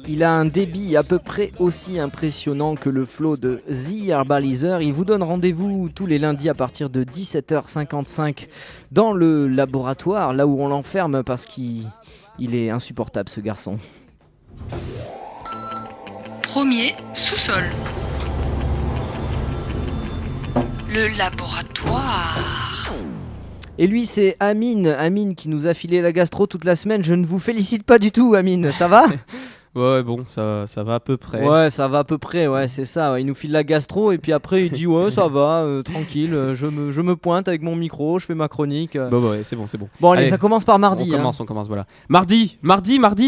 Il a un débit à peu près aussi impressionnant que le flow de The Herbalizer. Il vous donne rendez-vous tous les lundis à partir de 17h55 dans le laboratoire, là où on l'enferme parce qu'il est insupportable ce garçon. Premier sous-sol. Le laboratoire. Et lui c'est Amine qui nous a filé la gastro toute la semaine. Je ne vous félicite pas du tout Amine, ça va ? Ouais, bon, ça va à peu près. Ouais, ça va à peu près, ouais, c'est ça. Ouais. Il nous file la gastro et puis après il dit ouais, ça va, tranquille, je me pointe avec mon micro, je fais ma chronique. Bon, ouais, c'est bon. Bon, allez, ça commence par mardi. On commence, voilà. Mardi,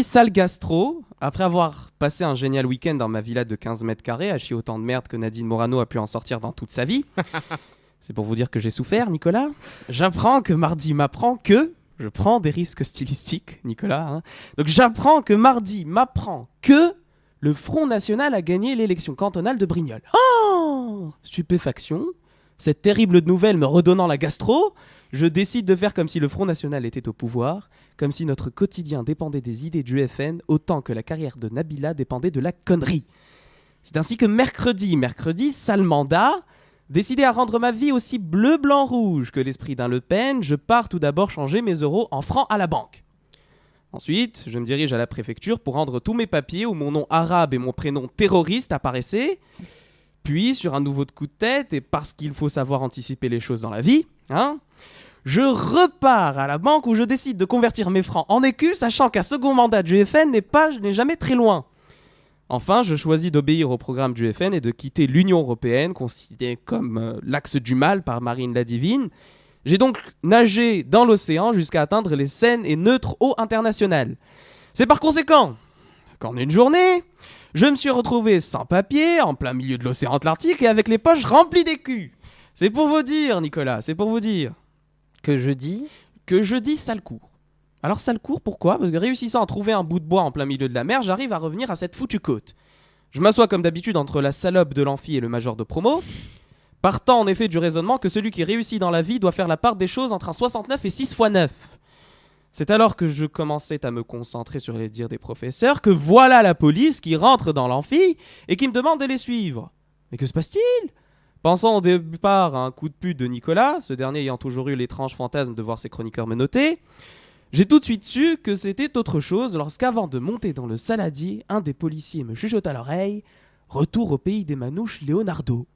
sale gastro. Après avoir passé un génial week-end dans ma villa de 15 mètres carrés, à chier autant de merde que Nadine Morano a pu en sortir dans toute sa vie. C'est pour vous dire que j'ai souffert, Nicolas. J'apprends que mardi m'apprend que... Je prends des risques stylistiques, Nicolas. Hein. Donc j'apprends que mardi m'apprend que le Front National a gagné l'élection cantonale de Brignoles. Oh ! Stupéfaction. Cette terrible nouvelle me redonnant la gastro, je décide de faire comme si le Front National était au pouvoir, comme si notre quotidien dépendait des idées du FN, autant que la carrière de Nabila dépendait de la connerie. C'est ainsi que mercredi, sale mandat, décidé à rendre ma vie aussi bleu, blanc, rouge que l'esprit d'un Le Pen, je pars tout d'abord changer mes euros en francs à la banque. Ensuite, je me dirige à la préfecture pour rendre tous mes papiers où mon nom arabe et mon prénom terroriste apparaissaient. Puis, sur un nouveau coup de tête, et parce qu'il faut savoir anticiper les choses dans la vie, je repars à la banque où je décide de convertir mes francs en écus, sachant qu'un second mandat du FN n'est jamais très loin. Enfin, je choisis d'obéir au programme du FN et de quitter l'Union européenne, considérée comme l'axe du mal par Marine la Divine. J'ai donc nagé dans l'océan jusqu'à atteindre les saines et neutres eaux internationales. C'est par conséquent qu'en une journée, je me suis retrouvé sans papier, en plein milieu de l'océan Atlantique et avec les poches remplies d'écus. C'est pour vous dire, Nicolas, c'est pour vous dire... Que je dis sale court. Alors sale court, pourquoi ? Parce que réussissant à trouver un bout de bois en plein milieu de la mer, j'arrive à revenir à cette foutue côte. Je m'assois comme d'habitude entre la salope de l'amphi et le major de promo, partant en effet du raisonnement que celui qui réussit dans la vie doit faire la part des choses entre un 69 et 6 x 9. C'est alors que je commençais à me concentrer sur les dires des professeurs que voilà la police qui rentre dans l'amphi et qui me demande de les suivre. Mais que se passe-t-il ? Pensant au départ à un coup de pute de Nicolas, ce dernier ayant toujours eu l'étrange fantasme de voir ses chroniqueurs menotter, j'ai tout de suite su que c'était autre chose lorsqu'avant de monter dans le saladier, un des policiers me chuchote à l'oreille « Retour au pays des manouches, Leonardo ».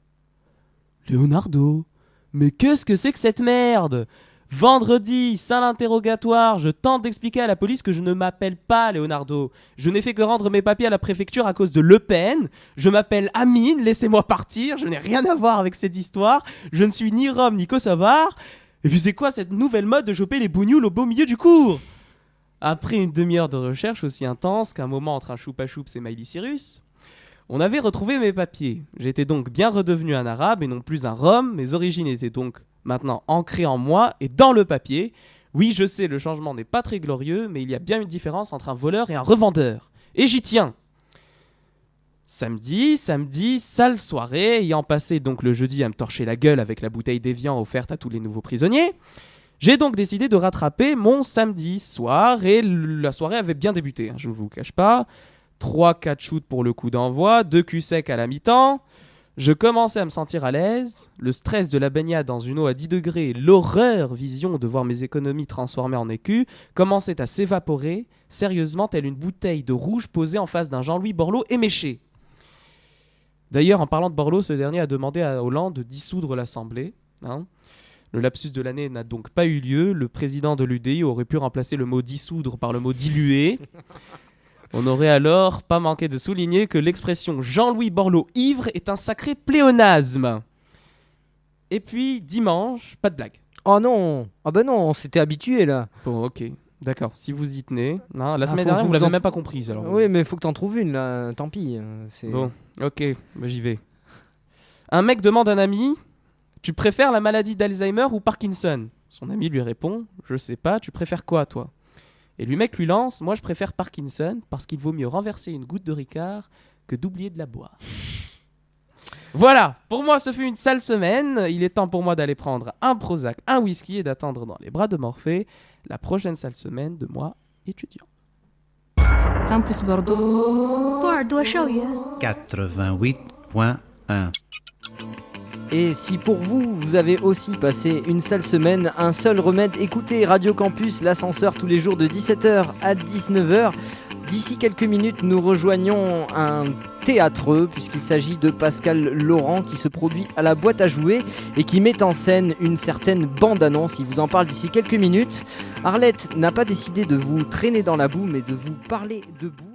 Leonardo ? Mais qu'est-ce que c'est que cette merde ? Vendredi, salle interrogatoire, je tente d'expliquer à la police que je ne m'appelle pas Leonardo. Je n'ai fait que rendre mes papiers à la préfecture à cause de Le Pen. Je m'appelle Amine, laissez-moi partir, je n'ai rien à voir avec cette histoire. Je ne suis ni Rome ni Kosovar. Et puis c'est quoi cette nouvelle mode de choper les bougnoules au beau milieu du cours ? Après une demi-heure de recherche aussi intense qu'un moment entre un choupa-choups et Miley Cyrus, on avait retrouvé mes papiers. J'étais donc bien redevenu un arabe et non plus un Rome. Mes origines étaient donc maintenant ancrées en moi et dans le papier. Oui, je sais, le changement n'est pas très glorieux, mais il y a bien une différence entre un voleur et un revendeur. Et j'y tiens. Samedi, sale soirée, ayant passé donc le jeudi à me torcher la gueule avec la bouteille d'Évian offerte à tous les nouveaux prisonniers, j'ai donc décidé de rattraper mon samedi soir et la soirée avait bien débuté, je ne vous cache pas. 3-4 shoots pour le coup d'envoi, 2 culs secs à la mi-temps. Je commençais à me sentir à l'aise, le stress de la baignade dans une eau à 10 degrés, l'horreur vision de voir mes économies transformées en écus, commençait à s'évaporer, sérieusement telle une bouteille de rouge posée en face d'un Jean-Louis Borloo éméché. D'ailleurs, en parlant de Borloo, ce dernier a demandé à Hollande de dissoudre l'Assemblée. Le lapsus de l'année n'a donc pas eu lieu, le président de l'UDI aurait pu remplacer le mot dissoudre par le mot diluer. On n'aurait alors pas manqué de souligner que l'expression Jean-Louis Borloo ivre est un sacré pléonasme. Et puis, dimanche, pas de blague. Oh non. Ah ben non, on s'était habitué là. Bon, ok, d'accord, si vous y tenez. La semaine dernière, vous l'avez même pas comprise. Alors. Oui, mais faut que t'en trouves une là, tant pis. Bon, ok, j'y vais. Un mec demande à un ami, tu préfères la maladie d'Alzheimer ou Parkinson ? Son ami lui répond, je sais pas, tu préfères quoi toi ? Et le mec lui lance, moi je préfère Parkinson parce qu'il vaut mieux renverser une goutte de Ricard que d'oublier de la boire. Voilà, pour moi ce fut une sale semaine, il est temps pour moi d'aller prendre un Prozac, un whisky et d'attendre dans les bras de Morphée la prochaine sale semaine de moi étudiant. Campus Bordeaux. 多尔多校园 88.1. Et si pour vous, vous avez aussi passé une sale semaine, un seul remède, écoutez Radio Campus, l'ascenseur tous les jours de 17h à 19h. D'ici quelques minutes, nous rejoignons un théâtreux, puisqu'il s'agit de Pascal Laurent qui se produit à la boîte à jouer et qui met en scène une certaine bande-annonce. Il vous en parle d'ici quelques minutes. Arlette n'a pas décidé de vous traîner dans la boue, mais de vous parler debout.